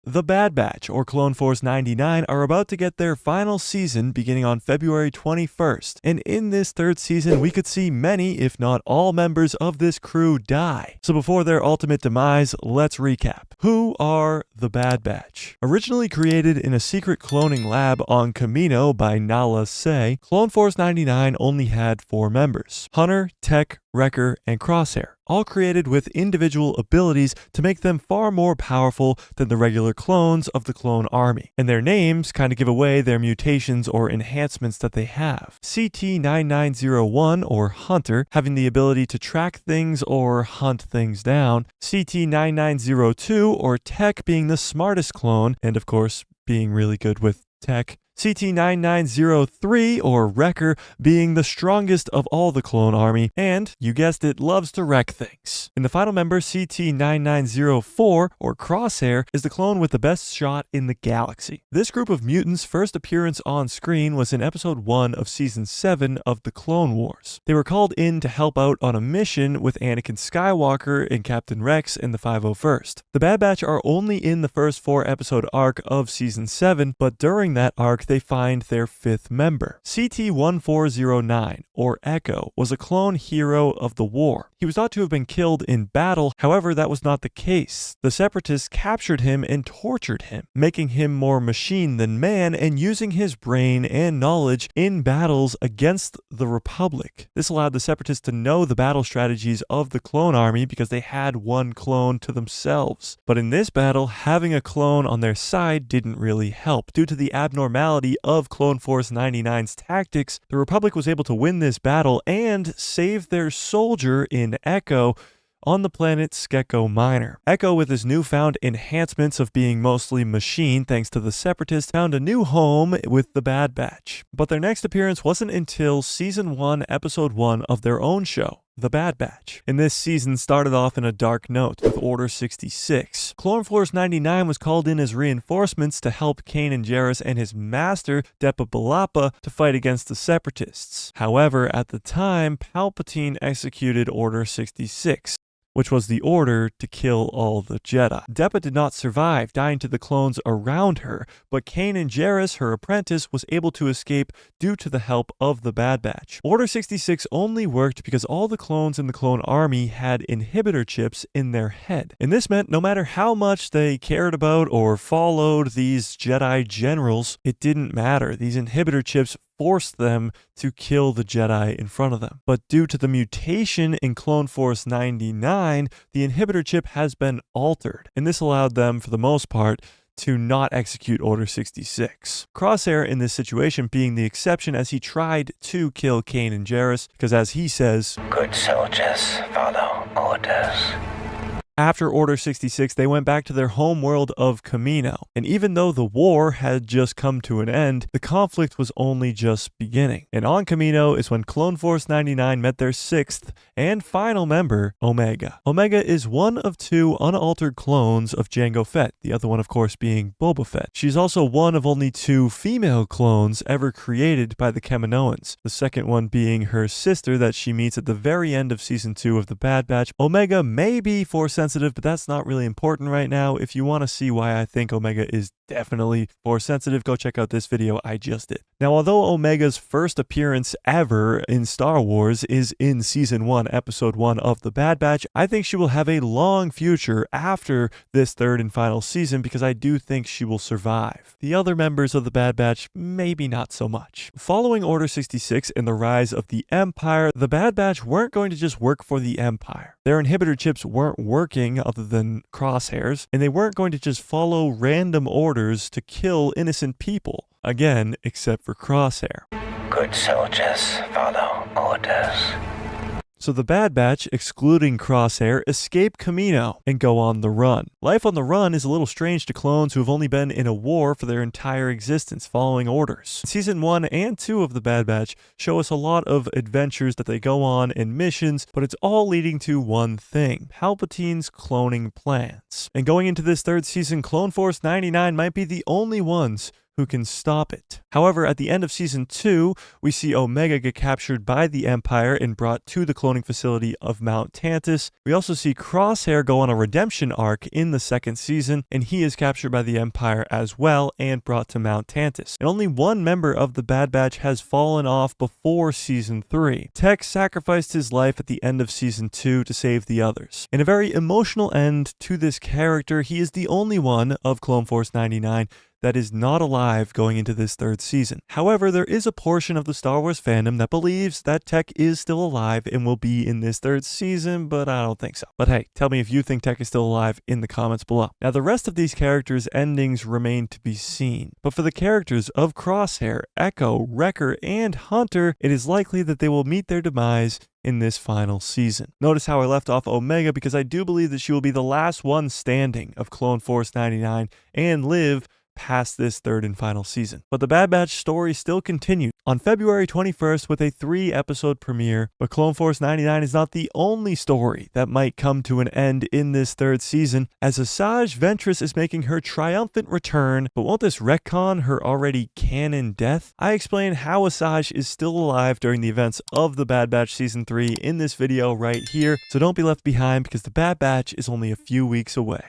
The Bad Batch, or Clone Force 99, are about to get their final season beginning on February 21st, and in this third season we could see many, if not all, members of this crew die. So before their ultimate demise, let's recap. Who are the Bad Batch? Originally created in a secret cloning lab on Kamino by Nala Se, Clone Force 99 only had 4 members: Hunter, Tech, Wrecker, and Crosshair, all created with individual abilities to make them far more powerful than the regular clones of the clone army. And their names kind of give away their mutations or enhancements that they have. CT-9901, or Hunter, having the ability to track things or hunt things down. CT-9902, or Tech, being the smartest clone, and of course, being really good with tech. CT-9903, or Wrecker, being the strongest of all the clone army, and, you guessed it, loves to wreck things. And the final member, CT-9904, or Crosshair, is the clone with the best shot in the galaxy. This group of mutants' first appearance on screen was in episode 1 of season 7 of the Clone Wars. They were called in to help out on a mission with Anakin Skywalker and Captain Rex in the 501st. The Bad Batch are only in the first 4-episode arc of season 7, but during that arc they find their 5th member. CT-1409, or Echo, was a clone hero of the war. He was thought to have been killed in battle, however that was not the case. The Separatists captured him and tortured him, making him more machine than man and using his brain and knowledge in battles against the Republic. This allowed the Separatists to know the battle strategies of the clone army because they had one clone to themselves. But in this battle, having a clone on their side didn't really help. Due to the abnormality of Clone Force 99's tactics, the Republic was able to win this battle and save their soldier in Echo on the planet Skeko Minor. Echo, with his newfound enhancements of being mostly machine thanks to the Separatists, found a new home with the Bad Batch. But their next appearance wasn't until Season 1, Episode 1 of their own show, The Bad Batch. And this season started off in a dark note with Order 66. Clone Force 99 was called in as reinforcements to help Kanan Jarrus and his master, Depa Billapa, to fight against the Separatists. However, at the time, Palpatine executed Order 66, which was the order to kill all the Jedi. Depa did not survive, dying to the clones around her, but Kanan Jarrus, her apprentice, was able to escape due to the help of the Bad Batch. Order 66 only worked because all the clones in the clone army had inhibitor chips in their head. And this meant no matter how much they cared about or followed these Jedi generals, it didn't matter. These inhibitor chips forced them to kill the Jedi in front of them. But due to the mutation in Clone Force 99, the inhibitor chip has been altered, and this allowed them, for the most part, to not execute Order 66. Crosshair in this situation being the exception, as he tried to kill Kanan Jarrus, because as he says, "Good soldiers follow orders." After Order 66, they went back to their home world of Kamino, and even though the war had just come to an end, the conflict was only just beginning. And on Kamino is when Clone Force 99 met their 6th and final member, Omega. Omega is one of 2 unaltered clones of Jango Fett, the other one of course being Boba Fett. She's also one of only 2 female clones ever created by the Kaminoans, the second one being her sister that she meets at the very end of Season 2 of The Bad Batch. Omega may be Force sensitive, but that's not really important right now. If you want to see why I think Omega is definitely Force sensitive, go check out this video I just did. Now, although Omega's first appearance ever in Star Wars is in Season 1, Episode 1 of The Bad Batch, I think she will have a long future after this 3rd and final season because I do think she will survive. The other members of The Bad Batch, maybe not so much. Following Order 66 and the rise of the Empire, The Bad Batch weren't going to just work for the Empire. Their inhibitor chips weren't working other than Crosshairs, and they weren't going to just follow random orders to kill innocent people. Again, except for Crosshair. Good soldiers follow orders. So the Bad Batch, excluding Crosshair, escape Kamino and go on the run. Life on the run is a little strange to clones who have only been in a war for their entire existence, following orders. Season 1 and 2 of the Bad Batch show us a lot of adventures that they go on and missions, but it's all leading to one thing: Palpatine's cloning plans. And going into this 3rd season, Clone Force 99 might be the only ones who can stop it. However, at the end of Season 2, we see Omega get captured by the Empire and brought to the cloning facility of Mount Tantus. We also see Crosshair go on a redemption arc in the second season, and he is captured by the Empire as well and brought to Mount Tantus. And only one member of the Bad Batch has fallen off before Season 3. Tech sacrificed his life at the end of Season 2 to save the others. In a very emotional end to this character, he is the only one of Clone Force 99 that is not alive going into this third season. However, there is a portion of the Star Wars fandom that believes that Tech is still alive and will be in this third season, but I don't think so. But hey, tell me if you think Tech is still alive in the comments below. Now, the rest of these characters' endings remain to be seen, but for the characters of Crosshair, Echo, Wrecker, and Hunter, it is likely that they will meet their demise in this final season. Notice how I left off Omega because I do believe that she will be the last one standing of Clone Force 99 and live past this third and final season. But the Bad Batch story still continued on February 21st with a 3-episode premiere, but Clone Force 99 is not the only story that might come to an end in this third season, as Asajj Ventress is making her triumphant return, but won't this retcon her already canon death? I explain how Asajj is still alive during the events of the Bad Batch Season 3 in this video right here, so don't be left behind because the Bad Batch is only a few weeks away.